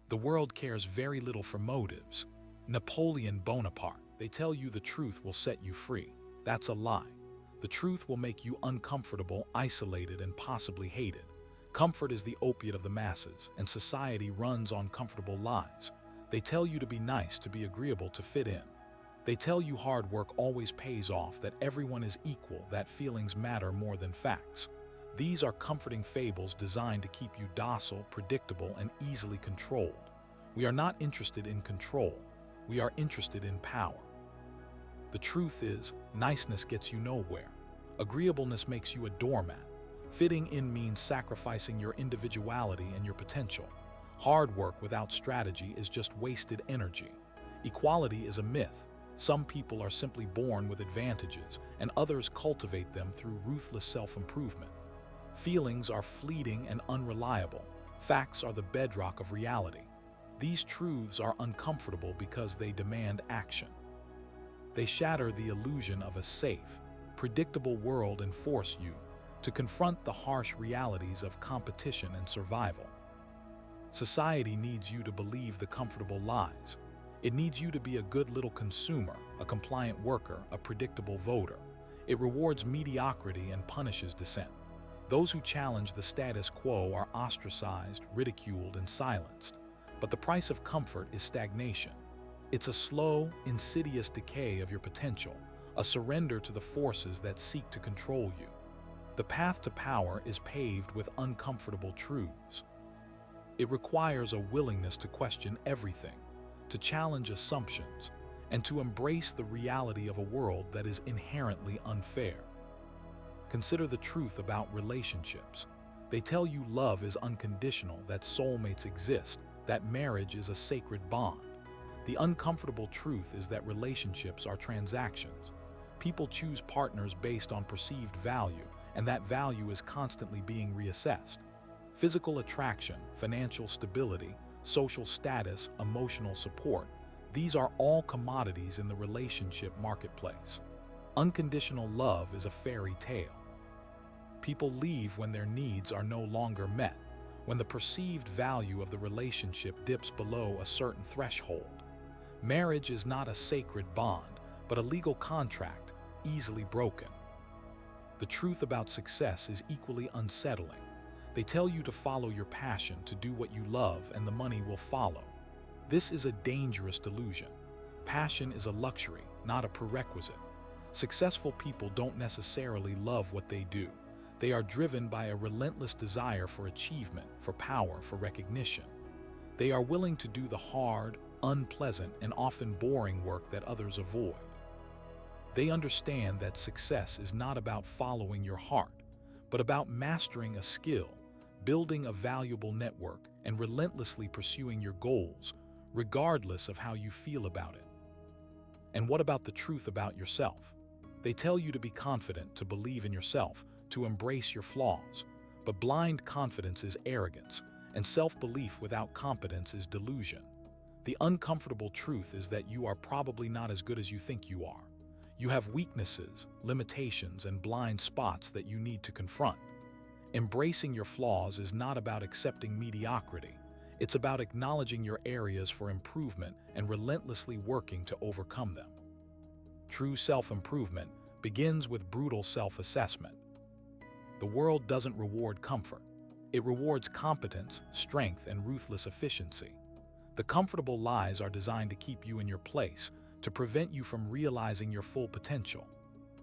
The world cares very little for motives. Napoleon Bonaparte, they tell you the truth will set you free. That's a lie. The truth will make you uncomfortable, isolated, and possibly hated. Comfort is the opiate of the masses, and society runs on comfortable lies. They tell you to be nice, to be agreeable, to fit in. They tell you hard work always pays off, that everyone is equal, that feelings matter more than facts. These are comforting fables designed to keep you docile, predictable, and easily controlled. We are not interested in control. We are interested in power. The truth is, niceness gets you nowhere. Agreeableness makes you a doormat. Fitting in means sacrificing your individuality and your potential. Hard work without strategy is just wasted energy. Equality is a myth. Some people are simply born with advantages, and others cultivate them through ruthless self-improvement. Feelings are fleeting and unreliable. Facts are the bedrock of reality. These truths are uncomfortable because they demand action. They shatter the illusion of a safe, predictable world and force you to confront the harsh realities of competition and survival. Society needs you to believe the comfortable lies. It needs you to be a good little consumer, a compliant worker, a predictable voter. It rewards mediocrity and punishes dissent. Those who challenge the status quo are ostracized, ridiculed, and silenced. But the price of comfort is stagnation. It's a slow, insidious decay of your potential, a surrender to the forces that seek to control you. The path to power is paved with uncomfortable truths. It requires a willingness to question everything, to challenge assumptions, and to embrace the reality of a world that is inherently unfair. Consider the truth about relationships. They tell you love is unconditional, that soulmates exist, that marriage is a sacred bond. The uncomfortable truth is that relationships are transactions. People choose partners based on perceived value, and that value is constantly being reassessed. Physical attraction, financial stability, social status, emotional support, these are all commodities in the relationship marketplace. Unconditional love is a fairy tale. People leave when their needs are no longer met, when the perceived value of the relationship dips below a certain threshold. Marriage is not a sacred bond, but a legal contract, easily broken. The truth about success is equally unsettling. They tell you to follow your passion, to do what you love, and the money will follow. This is a dangerous delusion. Passion is a luxury, not a prerequisite. Successful people don't necessarily love what they do. They are driven by a relentless desire for achievement, for power, for recognition. They are willing to do the hard, unpleasant, and often boring work that others avoid. They understand that success is not about following your heart, but about mastering a skill, building a valuable network, and relentlessly pursuing your goals, regardless of how you feel about it. And what about the truth about yourself? They tell you to be confident, to believe in yourself, to embrace your flaws. But blind confidence is arrogance, and self-belief without competence is delusion. The uncomfortable truth is that you are probably not as good as you think you are. You have weaknesses, limitations, and blind spots that you need to confront. Embracing your flaws is not about accepting mediocrity. It's about acknowledging your areas for improvement and relentlessly working to overcome them. True self-improvement begins with brutal self-assessment. The world doesn't reward comfort. It rewards competence, strength, and ruthless efficiency. The comfortable lies are designed to keep you in your place, to prevent you from realizing your full potential.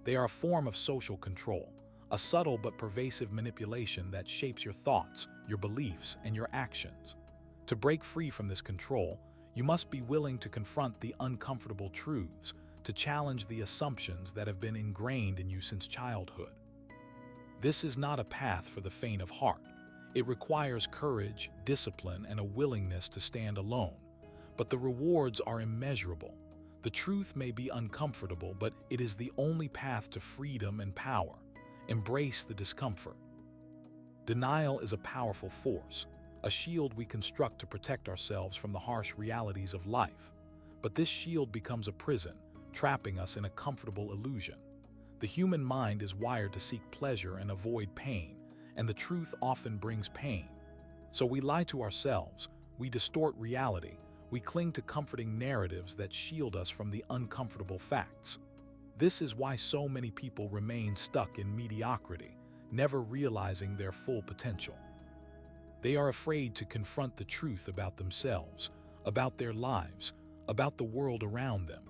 They are a form of social control, a subtle but pervasive manipulation that shapes your thoughts, your beliefs, and your actions. To break free from this control, you must be willing to confront the uncomfortable truths, to challenge the assumptions that have been ingrained in you since childhood. This is not a path for the faint of heart. It requires courage, discipline, and a willingness to stand alone. But the rewards are immeasurable. The truth may be uncomfortable, but it is the only path to freedom and power. Embrace the discomfort. Denial is a powerful force, a shield we construct to protect ourselves from the harsh realities of life. But this shield becomes a prison, trapping us in a comfortable illusion. The human mind is wired to seek pleasure and avoid pain, and the truth often brings pain. So we lie to ourselves, We distort reality. We cling to comforting narratives that shield us from the uncomfortable facts. This is why so many people remain stuck in mediocrity, never realizing their full potential. They are afraid to confront the truth about themselves, about their lives, about the world around them.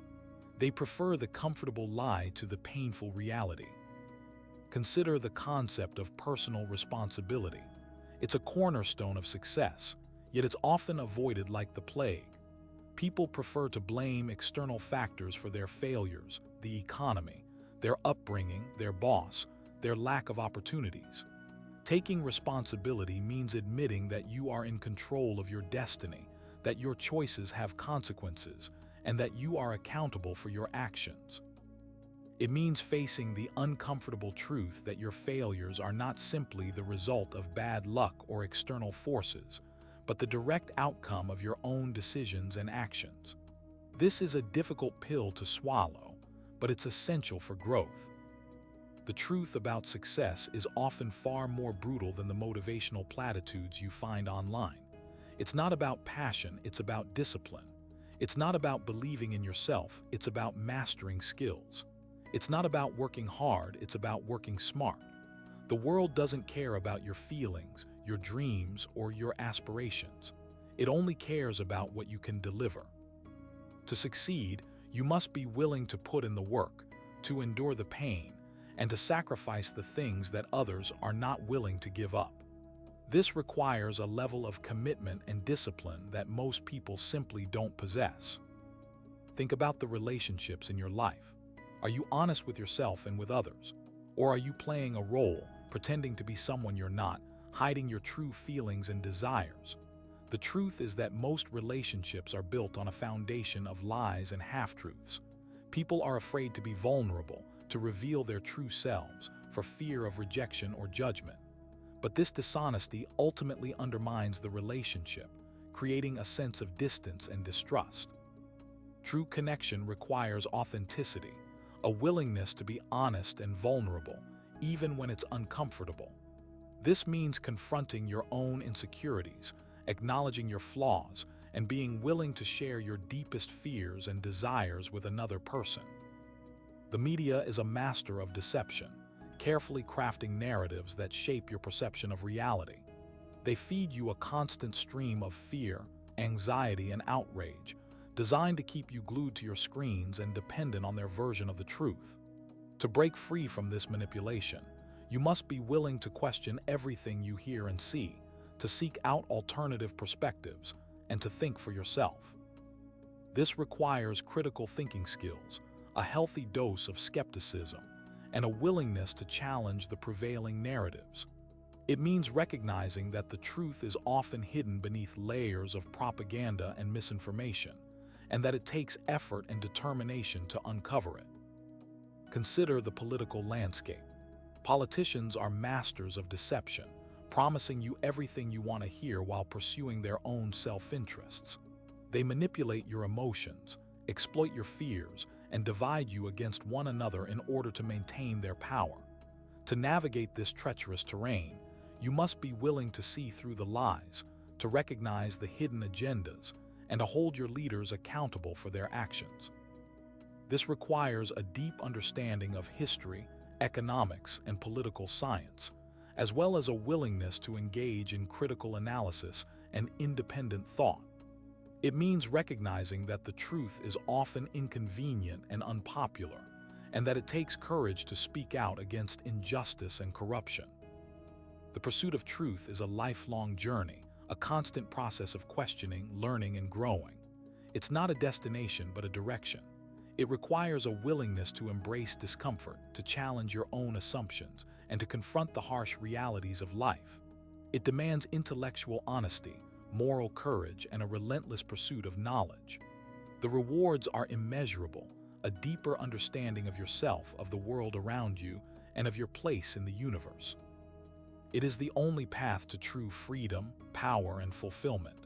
They prefer the comfortable lie to the painful reality. Consider the concept of personal responsibility. It's a cornerstone of success, yet it's often avoided like the plague. People prefer to blame external factors for their failures, the economy, their upbringing, their boss, their lack of opportunities. Taking responsibility means admitting that you are in control of your destiny, that your choices have consequences, and that you are accountable for your actions. It means facing the uncomfortable truth that your failures are not simply the result of bad luck or external forces, but the direct outcome of your own decisions and actions. This is a difficult pill to swallow, but it's essential for growth. The truth about success is often far more brutal than the motivational platitudes you find online. It's not about passion, it's about discipline. It's not about believing in yourself, it's about mastering skills. It's not about working hard, it's about working smart. The world doesn't care about your feelings, your dreams, or your aspirations. It only cares about what you can deliver. To succeed, you must be willing to put in the work, to endure the pain, and to sacrifice the things that others are not willing to give up. This requires a level of commitment and discipline that most people simply don't possess. Think about the relationships in your life. Are you honest with yourself and with others? Or are you playing a role, pretending to be someone you're not, hiding your true feelings and desires? The truth is that most relationships are built on a foundation of lies and half-truths. People are afraid to be vulnerable, to reveal their true selves, for fear of rejection or judgment. But this dishonesty ultimately undermines the relationship, creating a sense of distance and distrust. True connection requires authenticity, a willingness to be honest and vulnerable, even when it's uncomfortable. This means confronting your own insecurities, acknowledging your flaws, and being willing to share your deepest fears and desires with another person. The media is a master of deception, carefully crafting narratives that shape your perception of reality. They feed you a constant stream of fear, anxiety, and outrage, designed to keep you glued to your screens and dependent on their version of the truth. To break free from this manipulation, you must be willing to question everything you hear and see, to seek out alternative perspectives, and to think for yourself. This requires critical thinking skills, a healthy dose of skepticism, and a willingness to challenge the prevailing narratives. It means recognizing that the truth is often hidden beneath layers of propaganda and misinformation, and that it takes effort and determination to uncover it. Consider the political landscape. Politicians are masters of deception, promising you everything you want to hear while pursuing their own self-interests. They manipulate your emotions, exploit your fears, and divide you against one another in order to maintain their power. To navigate this treacherous terrain, you must be willing to see through the lies, to recognize the hidden agendas, and to hold your leaders accountable for their actions. This requires a deep understanding of history, economics, and political science, as well as a willingness to engage in critical analysis and independent thought. It means recognizing that the truth is often inconvenient and unpopular, and that it takes courage to speak out against injustice and corruption. The pursuit of truth is a lifelong journey, a constant process of questioning, learning, and growing. It's not a destination, but a direction. It requires a willingness to embrace discomfort, to challenge your own assumptions, and to confront the harsh realities of life. It demands intellectual honesty, moral courage, and a relentless pursuit of knowledge. The rewards are immeasurable, a deeper understanding of yourself, of the world around you, and of your place in the universe. It is the only path to true freedom, power, and fulfillment.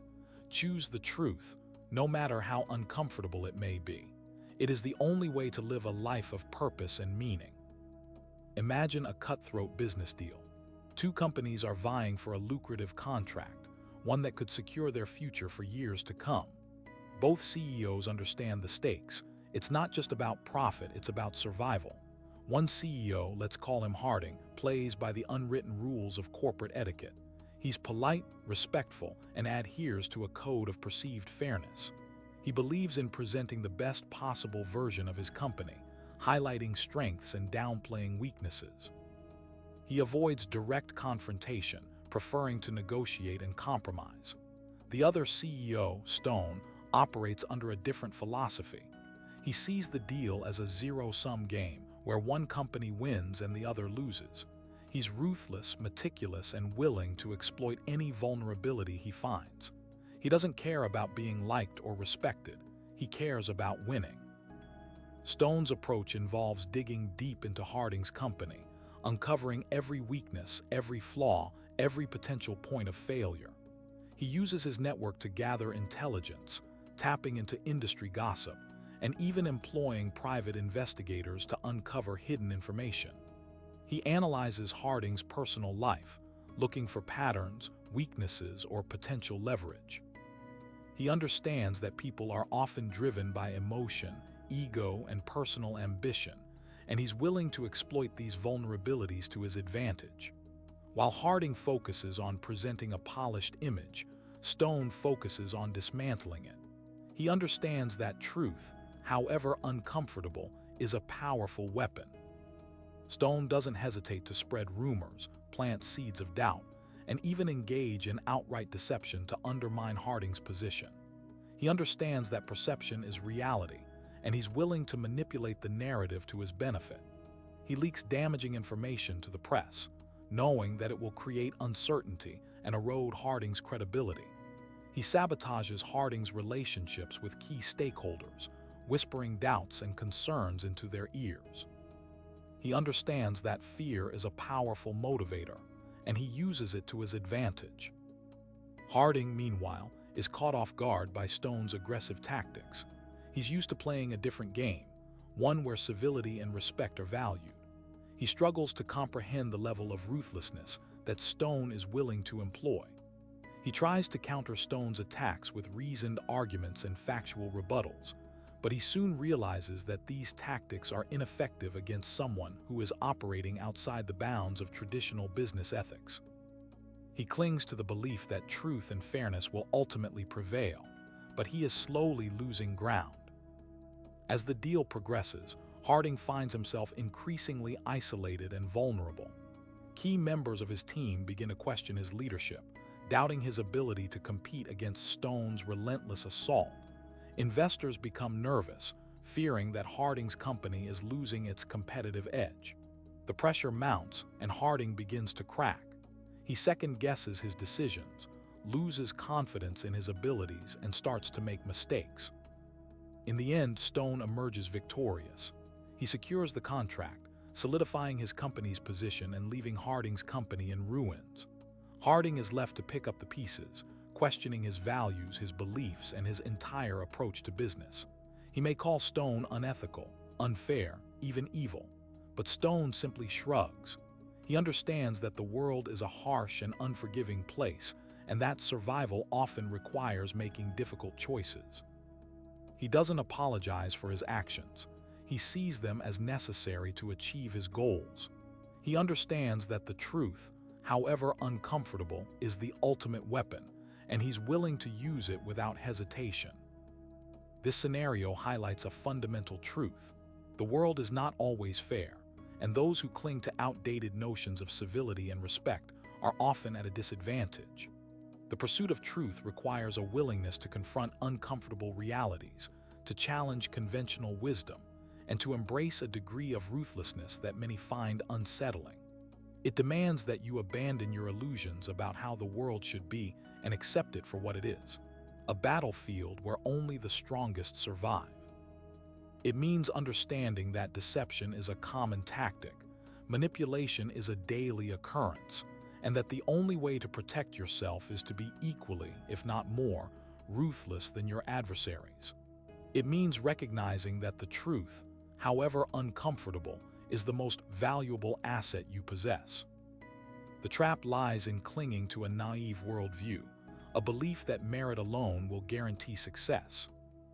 Choose the truth, no matter how uncomfortable it may be. It is the only way to live a life of purpose and meaning. Imagine a cutthroat business deal. Two companies are vying for a lucrative contract. one that could secure their future for years to come. Both CEOs understand the stakes. It's not just about profit, it's about survival. One CEO, let's call him Harding, plays by the unwritten rules of corporate etiquette. He's polite, respectful, and adheres to a code of perceived fairness. He believes in presenting the best possible version of his company, highlighting strengths and downplaying weaknesses. He avoids direct confrontation, preferring to negotiate and compromise. The other CEO, Stone, operates under a different philosophy. He sees the deal as a zero-sum game, where one company wins and the other loses. He's ruthless, meticulous, and willing to exploit any vulnerability he finds. He doesn't care about being liked or respected. He cares about winning. Stone's approach involves digging deep into Harding's company, uncovering every weakness, every flaw, every potential point of failure. He uses his network to gather intelligence, tapping into industry gossip, and even employing private investigators to uncover hidden information. He analyzes Harding's personal life, looking for patterns, weaknesses, or potential leverage. He understands that people are often driven by emotion, ego, and personal ambition, and he's willing to exploit these vulnerabilities to his advantage. While Harding focuses on presenting a polished image, Stone focuses on dismantling it. He understands that truth, however uncomfortable, is a powerful weapon. Stone doesn't hesitate to spread rumors, plant seeds of doubt, and even engage in outright deception to undermine Harding's position. He understands that perception is reality, and he's willing to manipulate the narrative to his benefit. He leaks damaging information to the press, knowing that it will create uncertainty and erode Harding's credibility. He sabotages Harding's relationships with key stakeholders, whispering doubts and concerns into their ears. He understands that fear is a powerful motivator, and he uses it to his advantage. Harding, meanwhile, is caught off guard by Stone's aggressive tactics. He's used to playing a different game, one where civility and respect are valued. He struggles to comprehend the level of ruthlessness that Stone is willing to employ. He tries to counter Stone's attacks with reasoned arguments and factual rebuttals, but he soon realizes that these tactics are ineffective against someone who is operating outside the bounds of traditional business ethics. He clings to the belief that truth and fairness will ultimately prevail, but he is slowly losing ground. As the deal progresses, Harding finds himself increasingly isolated and vulnerable. Key members of his team begin to question his leadership, doubting his ability to compete against Stone's relentless assault. Investors become nervous, fearing that Harding's company is losing its competitive edge. The pressure mounts, and Harding begins to crack. He second-guesses his decisions, loses confidence in his abilities, and starts to make mistakes. In the end, Stone emerges victorious. He secures the contract, solidifying his company's position and leaving Harding's company in ruins. Harding is left to pick up the pieces, questioning his values, his beliefs, and his entire approach to business. He may call Stone unethical, unfair, even evil, but Stone simply shrugs. He understands that the world is a harsh and unforgiving place, and that survival often requires making difficult choices. He doesn't apologize for his actions. He sees them as necessary to achieve his goals. He understands that the truth, however uncomfortable, is the ultimate weapon, and he's willing to use it without hesitation. This scenario highlights a fundamental truth. The world is not always fair, and those who cling to outdated notions of civility and respect are often at a disadvantage. The pursuit of truth requires a willingness to confront uncomfortable realities, to challenge conventional wisdom, and to embrace a degree of ruthlessness that many find unsettling. It demands that you abandon your illusions about how the world should be and accept it for what it is, a battlefield where only the strongest survive. It means understanding that deception is a common tactic, manipulation is a daily occurrence, and that the only way to protect yourself is to be equally, if not more, ruthless than your adversaries. It means recognizing that the truth, however uncomfortable, is the most valuable asset you possess. The trap lies in clinging to a naive worldview, a belief that merit alone will guarantee success.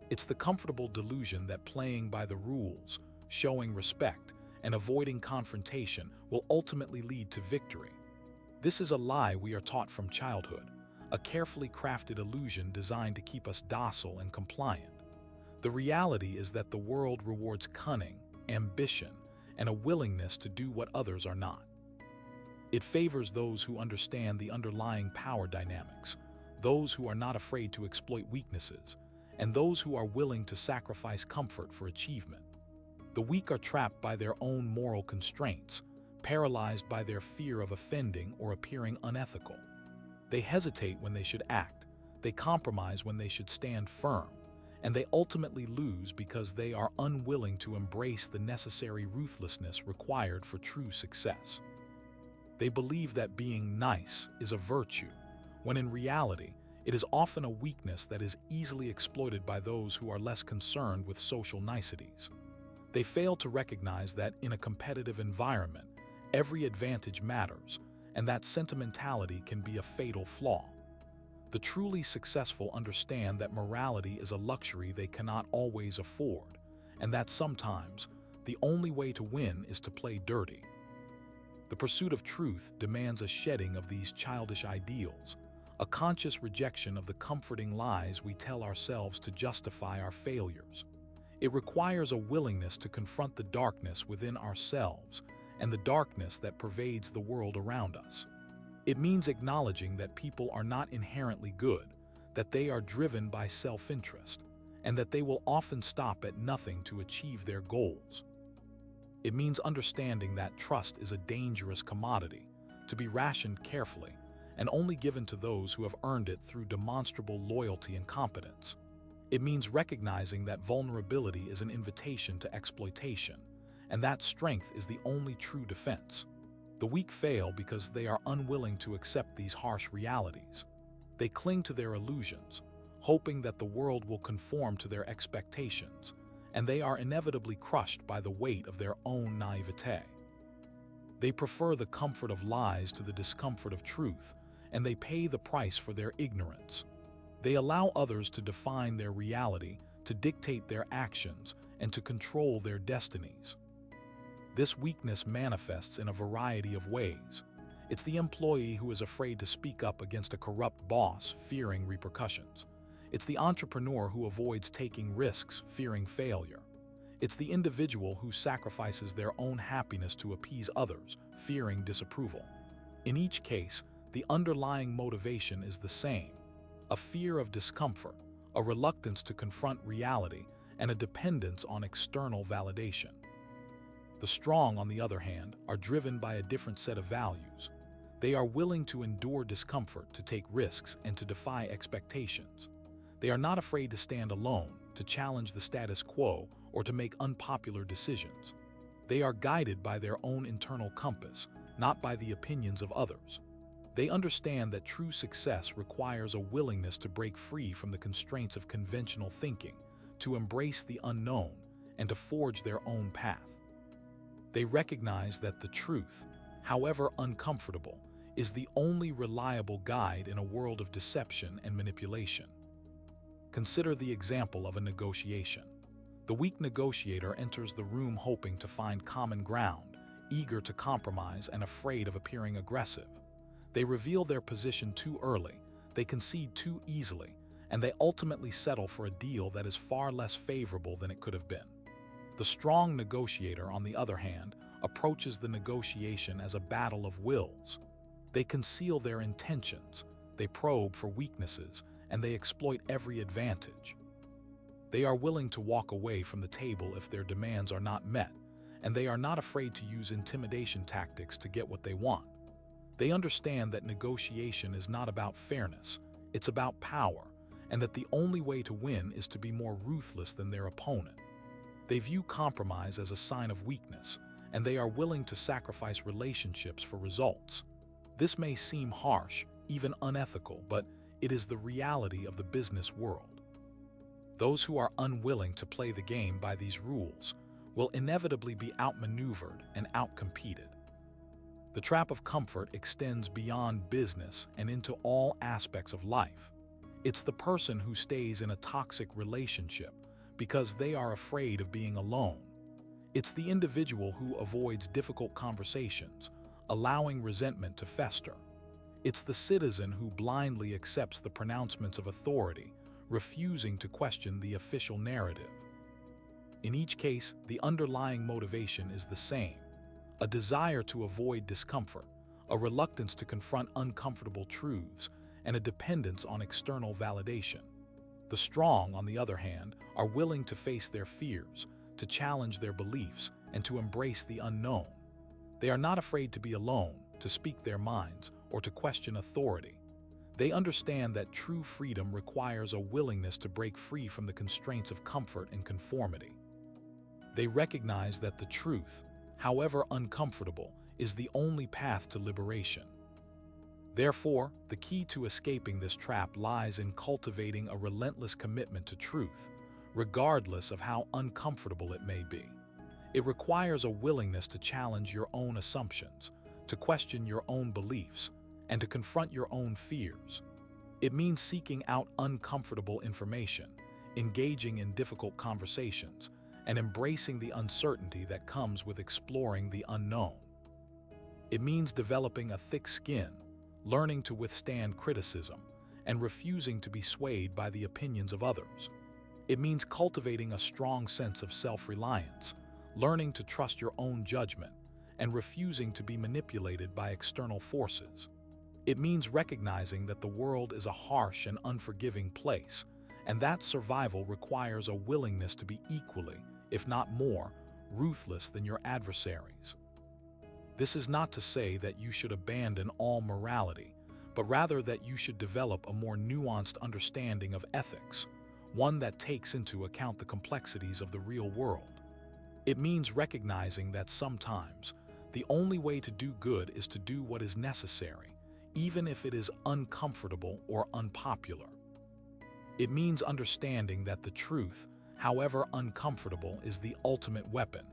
It's the comfortable delusion that playing by the rules, showing respect, and avoiding confrontation will ultimately lead to victory. This is a lie we are taught from childhood, a carefully crafted illusion designed to keep us docile and compliant. The reality is that the world rewards cunning, ambition, and a willingness to do what others are not. It favors those who understand the underlying power dynamics, those who are not afraid to exploit weaknesses, and those who are willing to sacrifice comfort for achievement. The weak are trapped by their own moral constraints, paralyzed by their fear of offending or appearing unethical. They hesitate when they should act, they compromise when they should stand firm, and they ultimately lose because they are unwilling to embrace the necessary ruthlessness required for true success. They believe that being nice is a virtue, when in reality, it is often a weakness that is easily exploited by those who are less concerned with social niceties. They fail to recognize that in a competitive environment, every advantage matters, and that sentimentality can be a fatal flaw. The truly successful understand that morality is a luxury they cannot always afford, and that sometimes the only way to win is to play dirty. The pursuit of truth demands a shedding of these childish ideals, a conscious rejection of the comforting lies we tell ourselves to justify our failures. It requires a willingness to confront the darkness within ourselves and the darkness that pervades the world around us. It means acknowledging that people are not inherently good, that they are driven by self-interest, and that they will often stop at nothing to achieve their goals. It means understanding that trust is a dangerous commodity, to be rationed carefully, and only given to those who have earned it through demonstrable loyalty and competence. It means recognizing that vulnerability is an invitation to exploitation, and that strength is the only true defense. The weak fail because they are unwilling to accept these harsh realities. They cling to their illusions, hoping that the world will conform to their expectations, and they are inevitably crushed by the weight of their own naivete. They prefer the comfort of lies to the discomfort of truth, and they pay the price for their ignorance. They allow others to define their reality, to dictate their actions, and to control their destinies. This weakness manifests in a variety of ways. It's the employee who is afraid to speak up against a corrupt boss, fearing repercussions. It's the entrepreneur who avoids taking risks, fearing failure. It's the individual who sacrifices their own happiness to appease others, fearing disapproval. In each case, the underlying motivation is the same: a fear of discomfort, a reluctance to confront reality, and a dependence on external validation. The strong, on the other hand, are driven by a different set of values. They are willing to endure discomfort, to take risks, and to defy expectations. They are not afraid to stand alone, to challenge the status quo, or to make unpopular decisions. They are guided by their own internal compass, not by the opinions of others. They understand that true success requires a willingness to break free from the constraints of conventional thinking, to embrace the unknown, and to forge their own path. They recognize that the truth, however uncomfortable, is the only reliable guide in a world of deception and manipulation. Consider the example of a negotiation. The weak negotiator enters the room hoping to find common ground, eager to compromise and afraid of appearing aggressive. They reveal their position too early, they concede too easily, and they ultimately settle for a deal that is far less favorable than it could have been. The strong negotiator, on the other hand, approaches the negotiation as a battle of wills. They conceal their intentions, they probe for weaknesses, and they exploit every advantage. They are willing to walk away from the table if their demands are not met, and they are not afraid to use intimidation tactics to get what they want. They understand that negotiation is not about fairness, it's about power, and that the only way to win is to be more ruthless than their opponent. They view compromise as a sign of weakness, and they are willing to sacrifice relationships for results. This may seem harsh, even unethical, but it is the reality of the business world. Those who are unwilling to play the game by these rules will inevitably be outmaneuvered and outcompeted. The trap of comfort extends beyond business and into all aspects of life. It's the person who stays in a toxic relationship because they are afraid of being alone. It's the individual who avoids difficult conversations, allowing resentment to fester. It's the citizen who blindly accepts the pronouncements of authority, refusing to question the official narrative. In each case, the underlying motivation is the same: a desire to avoid discomfort, a reluctance to confront uncomfortable truths, and a dependence on external validation. The strong, on the other hand, are willing to face their fears, to challenge their beliefs, and to embrace the unknown. They are not afraid to be alone, to speak their minds, or to question authority. They understand that true freedom requires a willingness to break free from the constraints of comfort and conformity. They recognize that the truth, however uncomfortable, is the only path to liberation. Therefore, the key to escaping this trap lies in cultivating a relentless commitment to truth, regardless of how uncomfortable it may be. It requires a willingness to challenge your own assumptions, to question your own beliefs, and to confront your own fears. It means seeking out uncomfortable information, engaging in difficult conversations, and embracing the uncertainty that comes with exploring the unknown. It means developing a thick skin, learning to withstand criticism, and refusing to be swayed by the opinions of others. It means cultivating a strong sense of self-reliance, learning to trust your own judgment, and refusing to be manipulated by external forces. It means recognizing that the world is a harsh and unforgiving place, and that survival requires a willingness to be equally, if not more, ruthless than your adversaries. This is not to say that you should abandon all morality, but rather that you should develop a more nuanced understanding of ethics, one that takes into account the complexities of the real world. It means recognizing that sometimes the only way to do good is to do what is necessary, even if it is uncomfortable or unpopular. It means understanding that the truth, however uncomfortable, is the ultimate weapon,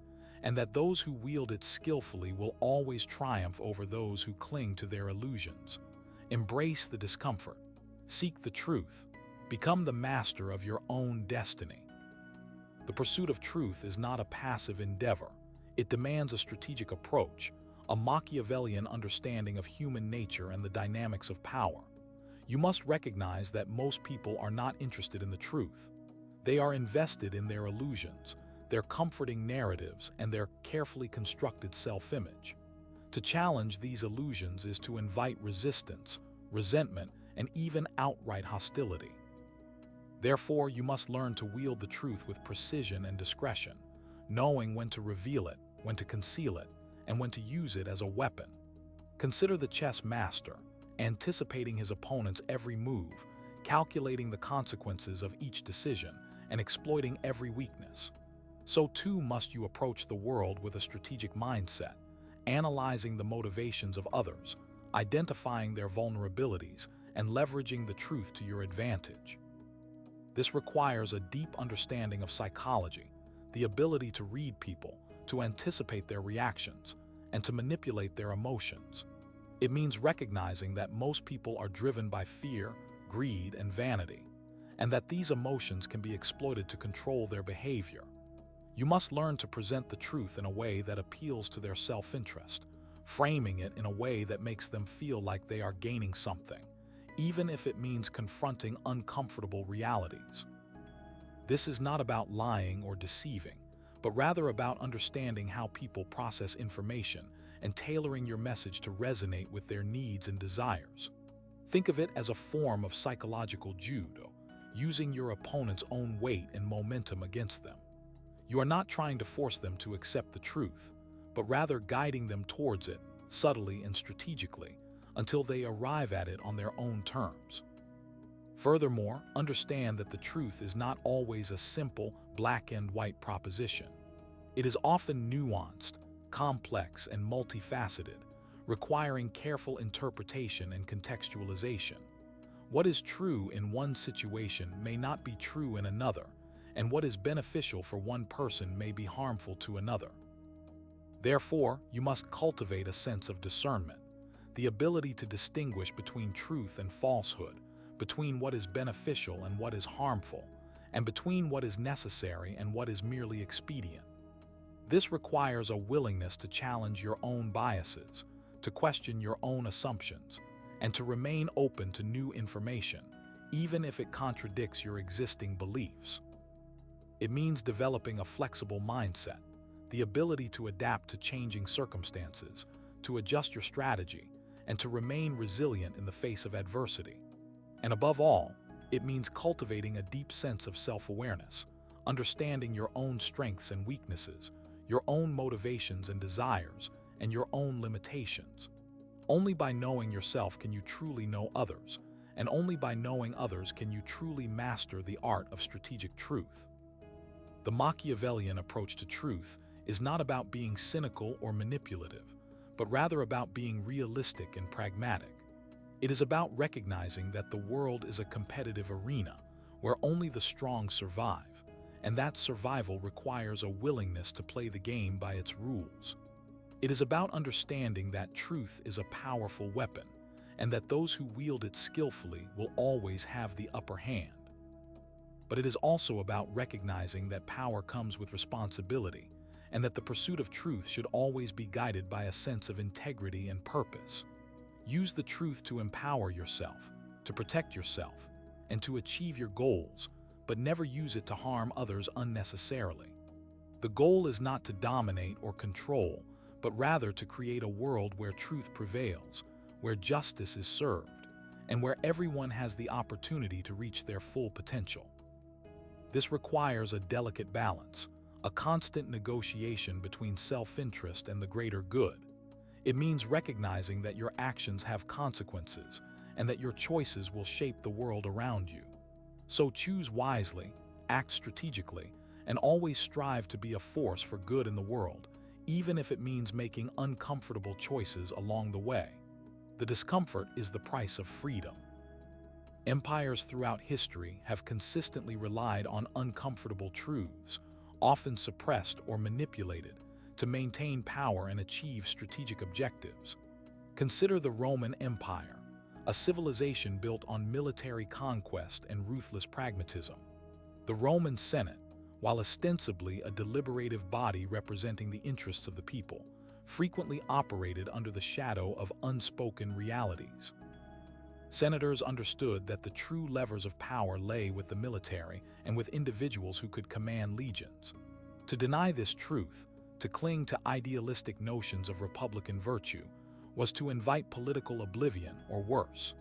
and that those who wield it skillfully will always triumph over those who cling to their illusions. Embrace the discomfort. Seek the truth. Become the master of your own destiny. The pursuit of truth is not a passive endeavor. It demands a strategic approach, a Machiavellian understanding of human nature and the dynamics of power. You must recognize that most people are not interested in the truth. They are invested in their illusions, their comforting narratives, and their carefully constructed self-image. To challenge these illusions is to invite resistance, resentment, and even outright hostility. Therefore, you must learn to wield the truth with precision and discretion, knowing when to reveal it, when to conceal it, and when to use it as a weapon. Consider the chess master, anticipating his opponent's every move, calculating the consequences of each decision, and exploiting every weakness. So too must you approach the world with a strategic mindset, analyzing the motivations of others, identifying their vulnerabilities, and leveraging the truth to your advantage. This requires a deep understanding of psychology, the ability to read people, to anticipate their reactions, and to manipulate their emotions. It means recognizing that most people are driven by fear, greed, and vanity, and that these emotions can be exploited to control their behavior. You must learn to present the truth in a way that appeals to their self-interest, framing it in a way that makes them feel like they are gaining something, even if it means confronting uncomfortable realities. This is not about lying or deceiving, but rather about understanding how people process information and tailoring your message to resonate with their needs and desires. Think of it as a form of psychological judo, using your opponent's own weight and momentum against them. You are not trying to force them to accept the truth, but rather guiding them towards it, subtly and strategically, until they arrive at it on their own terms. Furthermore, understand that the truth is not always a simple black and white proposition. It is often nuanced, complex, and multifaceted, requiring careful interpretation and contextualization. What is true in one situation may not be true in another, and what is beneficial for one person may be harmful to another. Therefore, you must cultivate a sense of discernment, the ability to distinguish between truth and falsehood, between what is beneficial and what is harmful, and between what is necessary and what is merely expedient. This requires a willingness to challenge your own biases, to question your own assumptions, and to remain open to new information, even if it contradicts your existing beliefs. It means developing a flexible mindset, the ability to adapt to changing circumstances, to adjust your strategy, and to remain resilient in the face of adversity. And above all, it means cultivating a deep sense of self-awareness, understanding your own strengths and weaknesses, your own motivations and desires, and your own limitations. Only by knowing yourself can you truly know others, and only by knowing others can you truly master the art of strategic truth. The Machiavellian approach to truth is not about being cynical or manipulative, but rather about being realistic and pragmatic. It is about recognizing that the world is a competitive arena where only the strong survive, and that survival requires a willingness to play the game by its rules. It is about understanding that truth is a powerful weapon, and that those who wield it skillfully will always have the upper hand. But it is also about recognizing that power comes with responsibility, and that the pursuit of truth should always be guided by a sense of integrity and purpose. Use the truth to empower yourself, to protect yourself, and to achieve your goals, but never use it to harm others unnecessarily. The goal is not to dominate or control, but rather to create a world where truth prevails, where justice is served, and where everyone has the opportunity to reach their full potential. This requires a delicate balance, a constant negotiation between self-interest and the greater good. It means recognizing that your actions have consequences and that your choices will shape the world around you. So choose wisely, act strategically, and always strive to be a force for good in the world, even if it means making uncomfortable choices along the way. The discomfort is the price of freedom. Empires throughout history have consistently relied on uncomfortable truths, often suppressed or manipulated, to maintain power and achieve strategic objectives. Consider the Roman Empire, a civilization built on military conquest and ruthless pragmatism. The Roman Senate, while ostensibly a deliberative body representing the interests of the people, frequently operated under the shadow of unspoken realities. Senators understood that the true levers of power lay with the military and with individuals who could command legions. To deny this truth, to cling to idealistic notions of republican virtue, was to invite political oblivion or worse.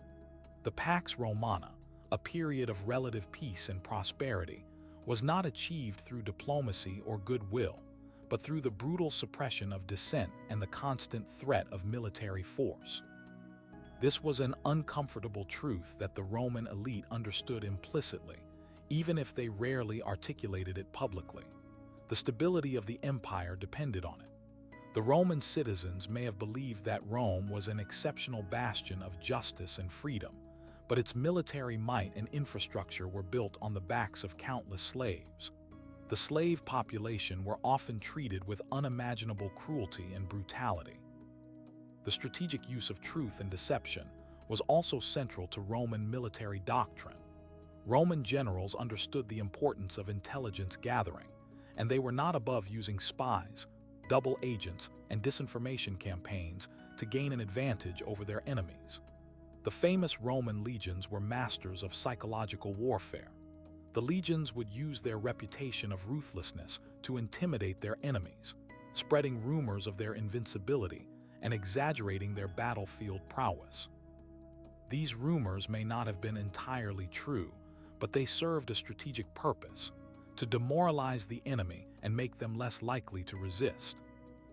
The Pax Romana, a period of relative peace and prosperity, was not achieved through diplomacy or goodwill, but through the brutal suppression of dissent and the constant threat of military force. This was an uncomfortable truth that the Roman elite understood implicitly, even if they rarely articulated it publicly. The stability of the empire depended on it. The Roman citizens may have believed that Rome was an exceptional bastion of justice and freedom, but its military might and infrastructure were built on the backs of countless slaves. The slave population were often treated with unimaginable cruelty and brutality. The strategic use of truth and deception was also central to Roman military doctrine. Roman generals understood the importance of intelligence gathering, and they were not above using spies, double agents, and disinformation campaigns to gain an advantage over their enemies. The famous Roman legions were masters of psychological warfare. The legions would use their reputation of ruthlessness to intimidate their enemies, spreading rumors of their invincibility and exaggerating their battlefield prowess. These rumors may not have been entirely true, but they served a strategic purpose: to demoralize the enemy and make them less likely to resist.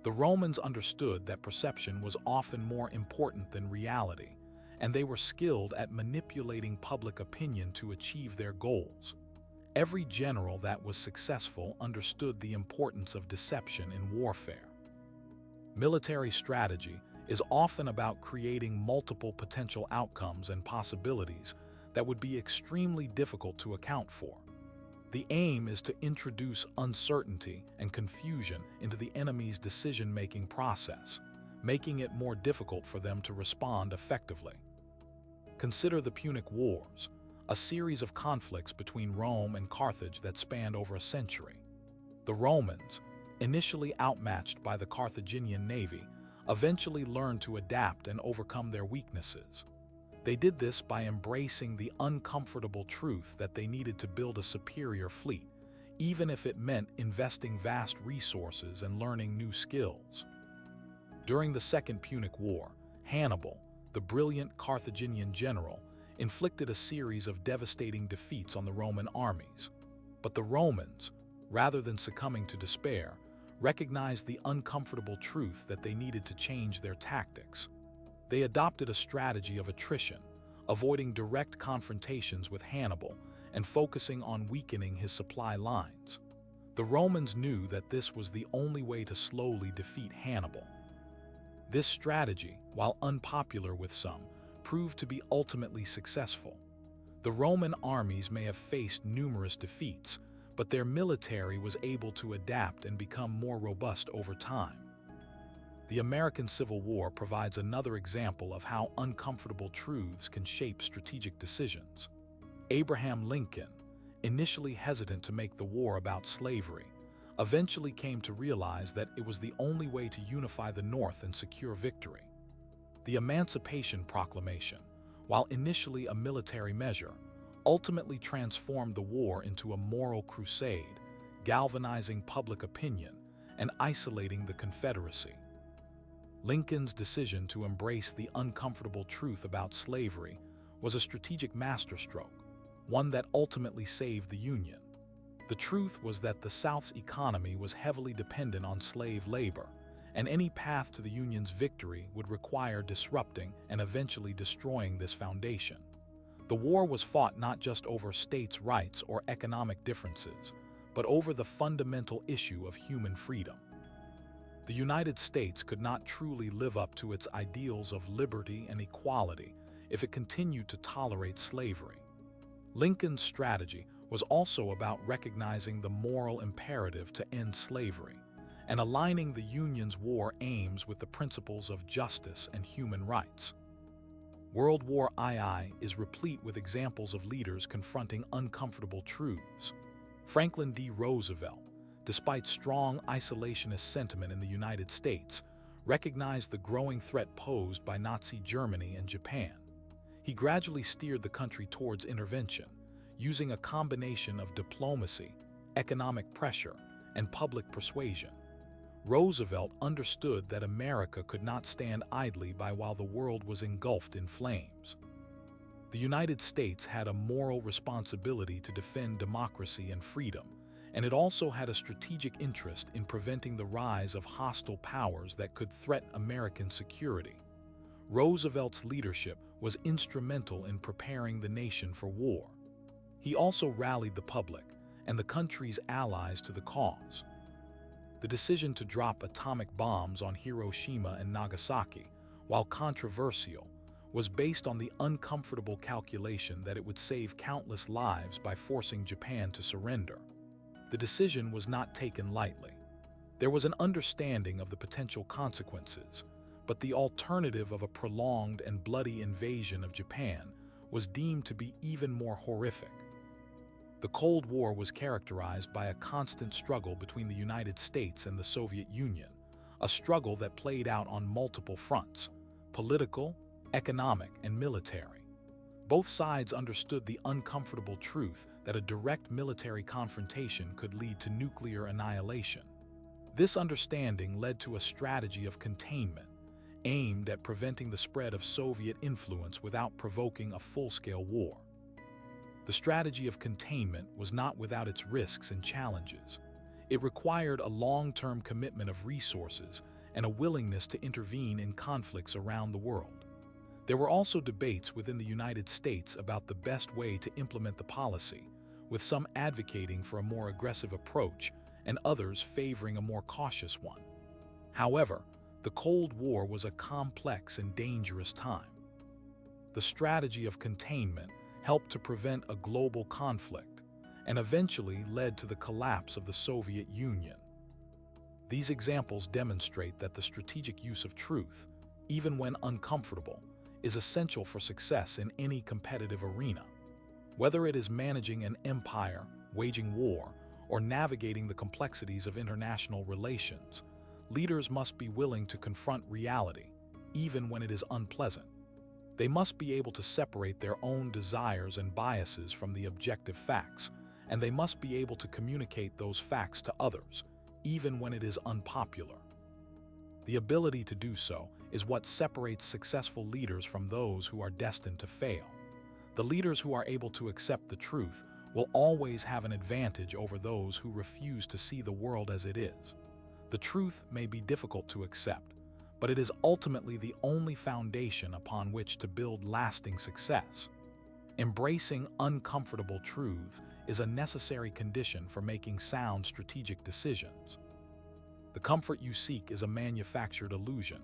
The Romans understood that perception was often more important than reality, and they were skilled at manipulating public opinion to achieve their goals. Every general that was successful understood the importance of deception in warfare. Military strategy is often about creating multiple potential outcomes and possibilities that would be extremely difficult to account for. The aim is to introduce uncertainty and confusion into the enemy's decision-making process, making it more difficult for them to respond effectively. Consider the Punic Wars, a series of conflicts between Rome and Carthage that spanned over a century. The Romans, initially outmatched by the Carthaginian navy, eventually learned to adapt and overcome their weaknesses. They did this by embracing the uncomfortable truth that they needed to build a superior fleet, even if it meant investing vast resources and learning new skills. During the Second Punic War, Hannibal, the brilliant Carthaginian general, inflicted a series of devastating defeats on the Roman armies. But the Romans, rather than succumbing to despair, recognized the uncomfortable truth that they needed to change their tactics. They adopted a strategy of attrition, avoiding direct confrontations with Hannibal and focusing on weakening his supply lines. The Romans knew that this was the only way to slowly defeat Hannibal. This strategy, while unpopular with some, proved to be ultimately successful. The Roman armies may have faced numerous defeats, but their military was able to adapt and become more robust over time. The American Civil War provides another example of how uncomfortable truths can shape strategic decisions. Abraham Lincoln, initially hesitant to make the war about slavery, eventually came to realize that it was the only way to unify the North and secure victory. The Emancipation Proclamation, while initially a military measure, ultimately transformed the war into a moral crusade, galvanizing public opinion and isolating the Confederacy. Lincoln's decision to embrace the uncomfortable truth about slavery was a strategic masterstroke, one that ultimately saved the Union. The truth was that the South's economy was heavily dependent on slave labor, and any path to the Union's victory would require disrupting and eventually destroying this foundation. The war was fought not just over states' rights or economic differences, but over the fundamental issue of human freedom. The United States could not truly live up to its ideals of liberty and equality if it continued to tolerate slavery. Lincoln's strategy was also about recognizing the moral imperative to end slavery and aligning the Union's war aims with the principles of justice and human rights. World War II is replete with examples of leaders confronting uncomfortable truths. Franklin D. Roosevelt, despite strong isolationist sentiment in the United States, recognized the growing threat posed by Nazi Germany and Japan. He gradually steered the country towards intervention, using a combination of diplomacy, economic pressure, and public persuasion. Roosevelt understood that America could not stand idly by while the world was engulfed in flames. The United States had a moral responsibility to defend democracy and freedom, and it also had a strategic interest in preventing the rise of hostile powers that could threaten American security. Roosevelt's leadership was instrumental in preparing the nation for war. He also rallied the public and the country's allies to the cause. The decision to drop atomic bombs on Hiroshima and Nagasaki, while controversial, was based on the uncomfortable calculation that it would save countless lives by forcing Japan to surrender. The decision was not taken lightly. There was an understanding of the potential consequences, but the alternative of a prolonged and bloody invasion of Japan was deemed to be even more horrific. The Cold War was characterized by a constant struggle between the United States and the Soviet Union, a struggle that played out on multiple fronts: political, economic, and military. Both sides understood the uncomfortable truth that a direct military confrontation could lead to nuclear annihilation. This understanding led to a strategy of containment, aimed at preventing the spread of Soviet influence without provoking a full-scale war. The strategy of containment was not without its risks and challenges. It required a long-term commitment of resources and a willingness to intervene in conflicts around the world. There were also debates within the United States about the best way to implement the policy, with some advocating for a more aggressive approach and others favoring a more cautious one. However, the Cold War was a complex and dangerous time. The strategy of containment helped to prevent a global conflict and eventually led to the collapse of the Soviet Union. These examples demonstrate that the strategic use of truth, even when uncomfortable, is essential for success in any competitive arena. Whether it is managing an empire, waging war, or navigating the complexities of international relations, leaders must be willing to confront reality, even when it is unpleasant. They must be able to separate their own desires and biases from the objective facts, and they must be able to communicate those facts to others, even when it is unpopular. The ability to do so is what separates successful leaders from those who are destined to fail. The leaders who are able to accept the truth will always have an advantage over those who refuse to see the world as it is. The truth may be difficult to accept, but it is ultimately the only foundation upon which to build lasting success. Embracing uncomfortable truth is a necessary condition for making sound strategic decisions. The comfort you seek is a manufactured illusion,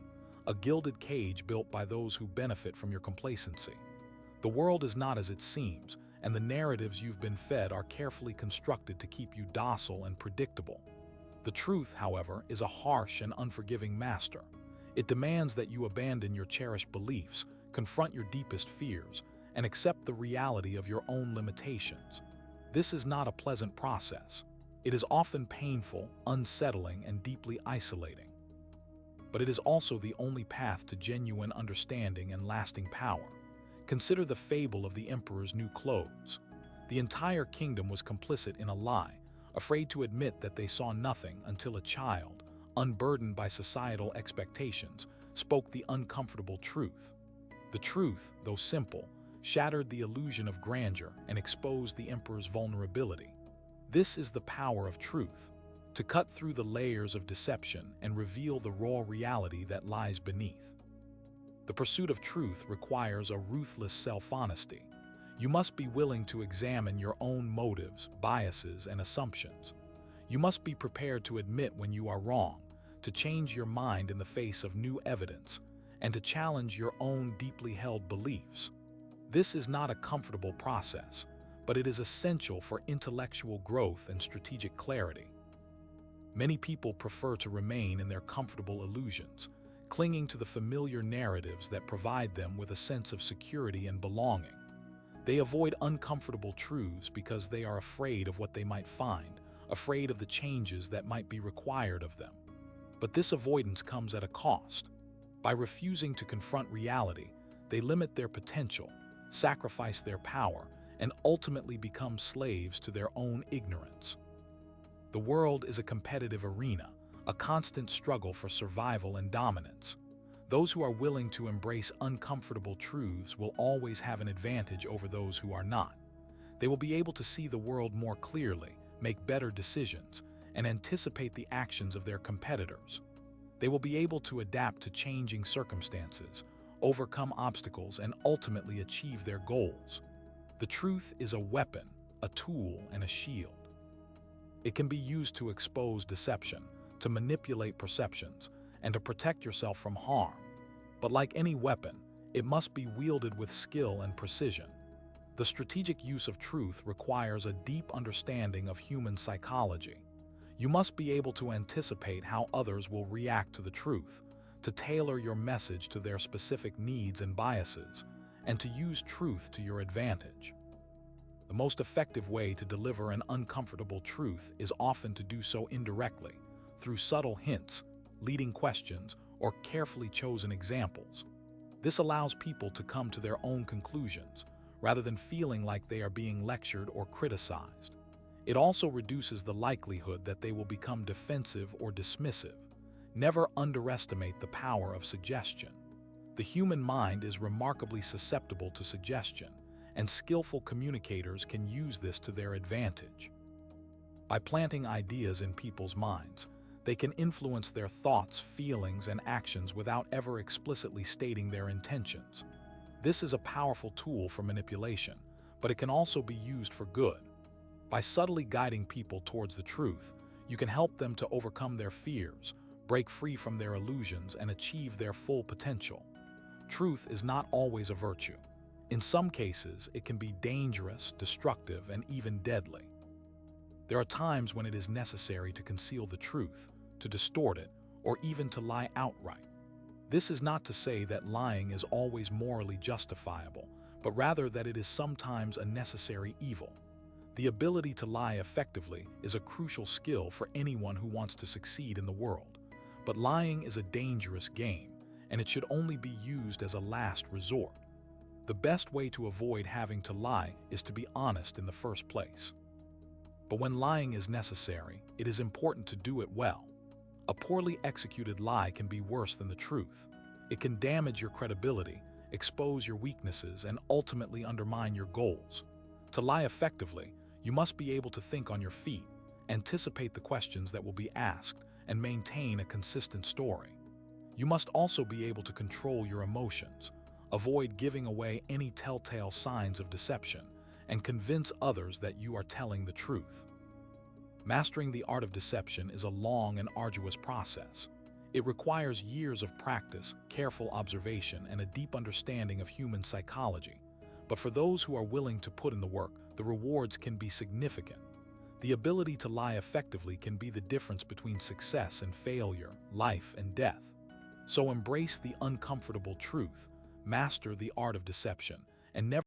a gilded cage built by those who benefit from your complacency. The world is not as it seems, and the narratives you've been fed are carefully constructed to keep you docile and predictable. The truth, however, is a harsh and unforgiving master. It demands that you abandon your cherished beliefs, confront your deepest fears, and accept the reality of your own limitations. This is not a pleasant process. It is often painful, unsettling, and deeply isolating. But it is also the only path to genuine understanding and lasting power. Consider the fable of the emperor's new clothes. The entire kingdom was complicit in a lie, afraid to admit that they saw nothing until a child, unburdened by societal expectations, spoke the uncomfortable truth. The truth, though simple, shattered the illusion of grandeur and exposed the emperor's vulnerability. This is the power of truth, to cut through the layers of deception and reveal the raw reality that lies beneath. The pursuit of truth requires a ruthless self-honesty. You must be willing to examine your own motives, biases, and assumptions. You must be prepared to admit when you are wrong, to change your mind in the face of new evidence, and to challenge your own deeply held beliefs. This is not a comfortable process, but it is essential for intellectual growth and strategic clarity. Many people prefer to remain in their comfortable illusions, clinging to the familiar narratives that provide them with a sense of security and belonging. They avoid uncomfortable truths because they are afraid of what they might find, afraid of the changes that might be required of them. But this avoidance comes at a cost. By refusing to confront reality, they limit their potential, sacrifice their power, and ultimately become slaves to their own ignorance. The world is a competitive arena, a constant struggle for survival and dominance. Those who are willing to embrace uncomfortable truths will always have an advantage over those who are not. They will be able to see the world more clearly, make better decisions, and anticipate the actions of their competitors. They will be able to adapt to changing circumstances, overcome obstacles, and ultimately achieve their goals. The truth is a weapon, a tool, and a shield. It can be used to expose deception, to manipulate perceptions, and to protect yourself from harm. But like any weapon, it must be wielded with skill and precision. The strategic use of truth requires a deep understanding of human psychology. You must be able to anticipate how others will react to the truth, to tailor your message to their specific needs and biases, and to use truth to your advantage. The most effective way to deliver an uncomfortable truth is often to do so indirectly, through subtle hints, leading questions, or carefully chosen examples. This allows people to come to their own conclusions, rather than feeling like they are being lectured or criticized. It also reduces the likelihood that they will become defensive or dismissive. Never underestimate the power of suggestion. The human mind is remarkably susceptible to suggestion, and skillful communicators can use this to their advantage. By planting ideas in people's minds, they can influence their thoughts, feelings, and actions without ever explicitly stating their intentions. This is a powerful tool for manipulation, but it can also be used for good. By subtly guiding people towards the truth, you can help them to overcome their fears, break free from their illusions, and achieve their full potential. Truth is not always a virtue. In some cases, it can be dangerous, destructive, and even deadly. There are times when it is necessary to conceal the truth, to distort it, or even to lie outright. This is not to say that lying is always morally justifiable, but rather that it is sometimes a necessary evil. The ability to lie effectively is a crucial skill for anyone who wants to succeed in the world. But lying is a dangerous game, and it should only be used as a last resort. The best way to avoid having to lie is to be honest in the first place. But when lying is necessary, it is important to do it well. A poorly executed lie can be worse than the truth. It can damage your credibility, expose your weaknesses, and ultimately undermine your goals. To lie effectively, you must be able to think on your feet, anticipate the questions that will be asked, and maintain a consistent story. You must also be able to control your emotions, avoid giving away any telltale signs of deception, and convince others that you are telling the truth. Mastering the art of deception is a long and arduous process. It requires years of practice, careful observation, and a deep understanding of human psychology. But for those who are willing to put in the work, the rewards can be significant. The ability to lie effectively can be the difference between success and failure, life and death. So embrace the uncomfortable truth, master the art of deception, and never